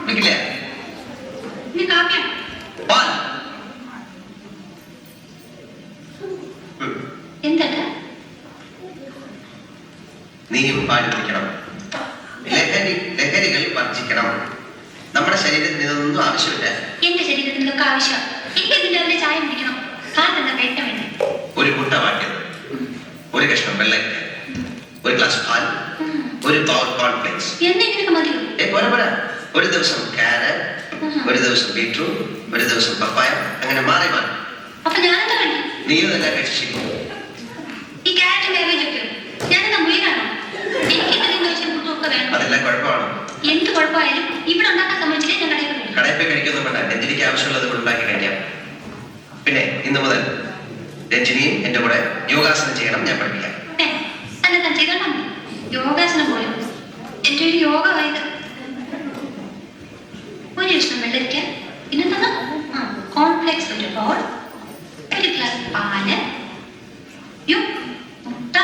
കുടിക്കില്ല. ഇനി കാപ്പിയാണ്. പാൽ. എന്താ? നീയും പാൽ കുടിക്കണം. ലഹരികൾ വർജിക്കണം. നമ്മുടെ ശരീരത്തിന് ഇതൊന്നും ആവശ്യമില്ല. എന്റെ ശരീരത്തിന് ഇതൊക്കെ ആവശ്യമാണ്. എനിക്ക് ഇതിന്റെ അതിലെ ചായ കുടിക്കണം. കാലെന്താ കഴിക്കാൻ വേണ്ടി? ഒരു മുട്ട വാട്ടിയത്, ഒരു കഷ്ണം വെള്ളയ്ക്ക, ഒരു ഗ്ലാസ് പാൽ, ഒരു പവർ കോൺഫ്ലെക്സ്. എന്തെങ്കിലുമൊക്കെ മതിയോ? പോരാ. ഒരു ദിവസം ക്യാരറ്റ്, ഒരു ദിവസം ബീട്രൂട്ട്, ഒരു ദിവസം പപ്പായ, അങ്ങനെ മാറി മാറി. അപ്പൊ ഞാനെന്താ വേണ്ടി? നീയും തന്നെ കഴിച്ചിരിക്കും. ഈ ക്യാരറ്റ് വേവേജ് ഒക്കെ ഞാനെന്താ മുയലാണോ? എനിക്ക് എന്തെങ്കിലും കഴിച്ചാൽ മുട്ടൊക്കെ വേണം. അതെല്ലാം കുഴപ്പമാണോ? എന്ത് കുഴപ്പമായാലും ഇവിടെ ഉണ്ടാക്കാൻ സമ്മതിച്ചില്ലേ ഞാൻ കടയിൽ പോയി. കടയിൽ പോയി കഴിക്കൊന്നും വേണ്ട. രഞ്ജിനിക്ക് ആവശ്യമുള്ളത് ഉണ്ടാക്കി കഴിക്കാം. പിന്നെ ഇന്ന് മുതൽ രഞ്ജിനിയും എന്റെ കൂടെ യോഗാസനം ചെയ്യണം. ഞാൻ പഠിപ്പിക്കാം. തന്നെ താൻ ചെയ്തോളാം. യോഗാസനം പോയോ? എന്റെ ഒരു യോഗ ആയത്. ഒരു കഷ്ണം വെള്ളരിക്ക, പിന്നെന്താ കോൺഫ്ലെക്സ് ഒരു ബോൾ, ഒരു ഗ്ലാസ് പാല്, മുട്ട.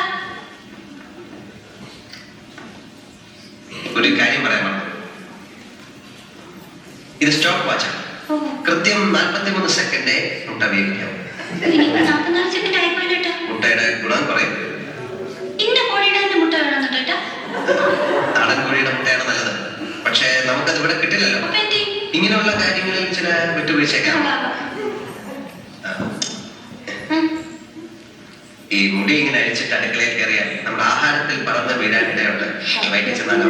ഒരു കാര്യം പറയാൻ പറഞ്ഞു. ഇത് സ്റ്റോപ്പ് വാച്ചാണ്. കൃത്യം 43 സെക്കൻഡേ മുട്ട വേവിക്കാം. 44 സെക്കൻഡ് ആയിപ്പോയിട്ടാ. മുട്ടയുടെ ഗുണം പറയും. ഇന്ന കോഴിയുടെ തന്നെ മുട്ട വേണം കേട്ടാ. നാടൻ കോഴിയുടെ മുട്ടയാണ് നല്ലത്. പക്ഷേ നമുക്കത് ഇവിടെ കിട്ടില്ലല്ലോ. ഇങ്ങനെയുള്ള കാര്യങ്ങളിൽ ചില വിട്ടുവീഴ്ചയൊക്കെ. ഈ മുടി ഇങ്ങനെ അഴിച്ചിട്ട് അടുക്കളയിൽ കയറിയാൽ നമ്മുടെ ആഹാരത്തിൽ പറന്ന് വീഴാനിടയുണ്ട്. വൈകിട്ട് ചെന്നാലോ